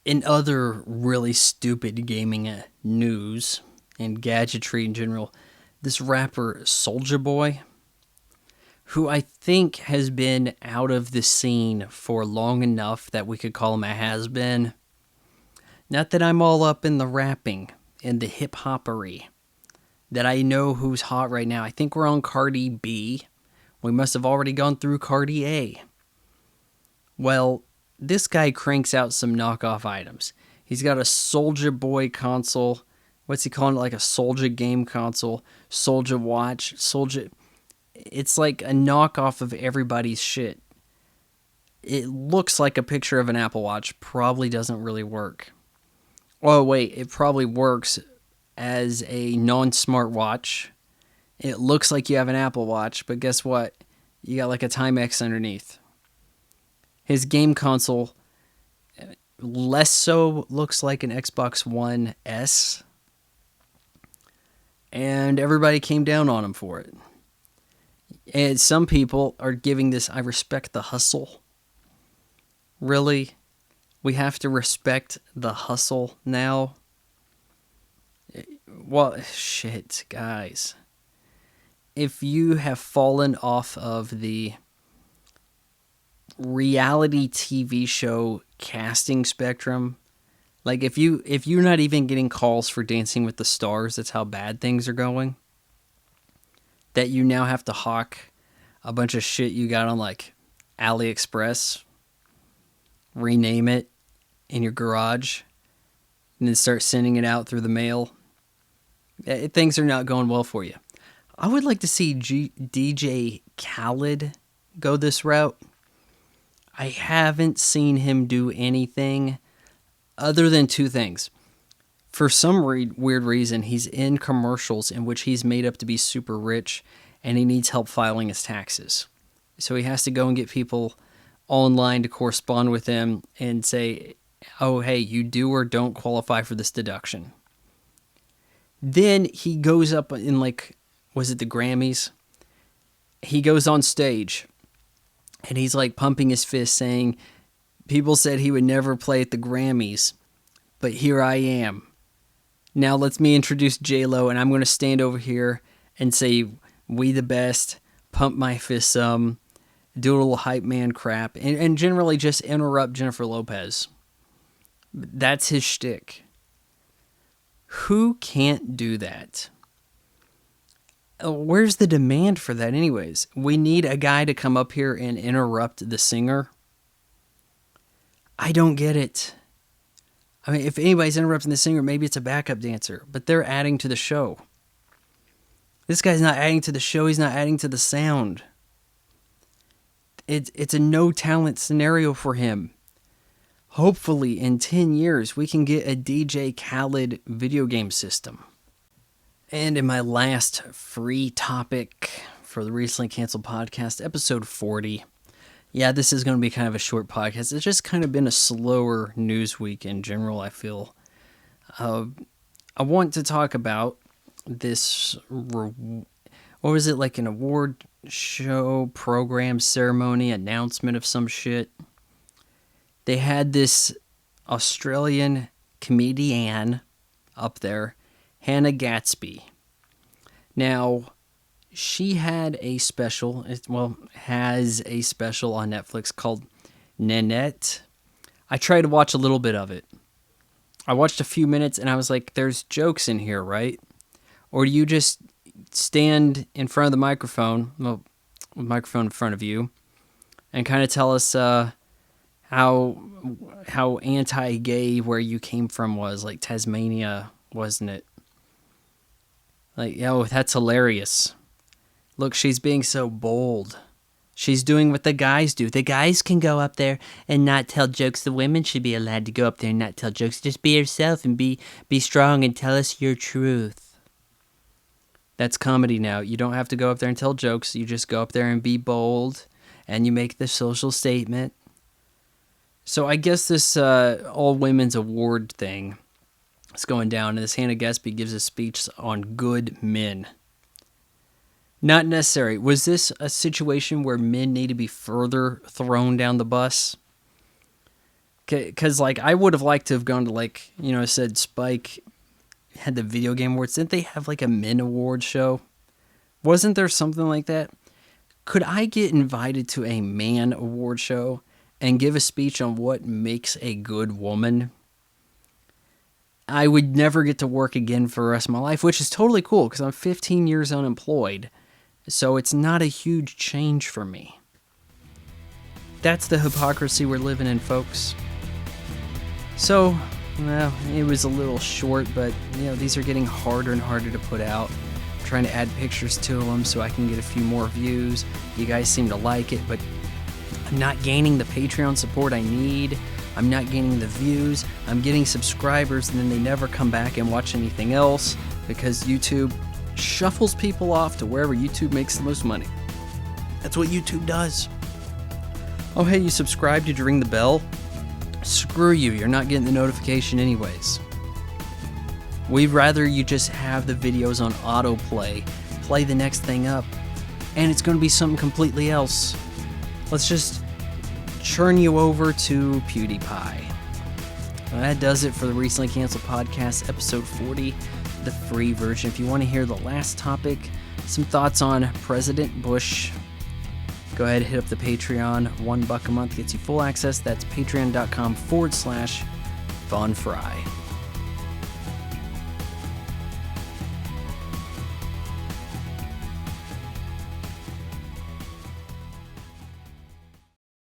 In other really stupid gaming news and gadgetry in general, this rapper Soulja Boy, who I think has been out of the scene for long enough that we could call him a has-been. Not that I'm all up in the rapping and the hip-hoppery, that I know who's hot right now. I think we're on Cardi B. We must have already gone through Cardi A. Well, this guy cranks out some knockoff items. He's got a Soulja Boy console. What's he calling it? Like a Soulja game console. Soulja watch. Soulja. It's like a knockoff of everybody's shit. It looks like a picture of an Apple Watch. Probably doesn't really work. Oh, wait. It probably works as a non-smart watch. It looks like you have an Apple Watch, but guess what? You got like a Timex underneath. His game console less so looks like an Xbox One S. And everybody came down on him for it. And some people are giving this, I respect the hustle. Really? We have to respect the hustle now? Well, shit, guys. If you have fallen off of the reality TV show casting spectrum, like if you're not even getting calls for Dancing with the Stars, that's how bad things are going, that you now have to hawk a bunch of shit you got on like AliExpress, rename it in your garage, and then start sending it out through the mail. Things are not going well for you. I would like to see DJ Khaled go this route. I haven't seen him do anything other than two things. For some weird reason, he's in commercials in which he's made up to be super rich and he needs help filing his taxes. So he has to go and get people online to correspond with him and say, oh, hey, you do or don't qualify for this deduction. Then he goes up in like, was it the Grammys? He goes on stage and he's like pumping his fist saying, people said he would never play at the Grammys, but here I am. Now let me introduce J-Lo, and I'm going to stand over here and say, we the best, pump my fist some, do a little hype man crap, and generally just interrupt Jennifer Lopez. That's his shtick. Who can't do that? Where's the demand for that anyways? We need a guy to come up here and interrupt the singer. I don't get it. I mean, if anybody's interrupting the singer, maybe it's a backup dancer, but they're adding to the show. This guy's not adding to the show. He's not adding to the sound. It's a no talent scenario for him. Hopefully in 10 years, we can get a DJ Khaled video game system. And in my last free topic for the recently canceled podcast, episode 40. Yeah, this is going to be kind of a short podcast. It's just kind of been a slower news week in general, I feel. I want to talk about this, what was it, like an award show, program, ceremony, announcement of some shit. They had this Australian comedian up there, Hannah Gadsby. Now, she had a special, has a special on Netflix called Nanette. I tried to watch a little bit of it. I watched a few minutes and I was like, there's jokes in here, right? Or do you just stand in front of the microphone, with the microphone in front of you, and kind of tell us how anti-gay where you came from was, like Tasmania, wasn't it? Like, oh, that's hilarious. Look, she's being so bold. She's doing what the guys do. The guys can go up there and not tell jokes. The women should be allowed to go up there and not tell jokes. Just be yourself and be strong and tell us your truth. That's comedy now. You don't have to go up there and tell jokes. You just go up there and be bold and you make the social statement. So I guess this all women's award thing is going down, and this Hannah Gadsby gives a speech on good men. Not necessary. Was this a situation where men need to be further thrown down the bus? Because, like, I would have liked to have gone to, like, said Spike had the video game awards. Didn't they have, like, a men award show? Wasn't there something like that? Could I get invited to a man award show and give a speech on what makes a good woman? I would never get to work again for the rest of my life, which is totally cool because I'm 15 years unemployed. So it's not a huge change for me. That's the hypocrisy we're living in, folks. So, well, it was a little short, but, these are getting harder and harder to put out. I'm trying to add pictures to them so I can get a few more views. You guys seem to like it, but I'm not gaining the Patreon support I need. I'm not gaining the views. I'm getting subscribers, and then they never come back and watch anything else because YouTube shuffles people off to wherever YouTube makes the most money. That's what YouTube does. Oh, hey, you subscribed? Did you ring the bell? Screw you, you're not getting the notification anyways. We'd rather you just have the videos on autoplay, play the next thing up, and it's going to be something completely else. Let's just churn you over to PewDiePie. Well, that does it for the Recently Canceled Podcast, episode 40, the free version. If you want to hear the last topic, some thoughts on President Bush, go ahead and hit up the Patreon. $1 a month gets you full access. That's patreon.com/VonFry.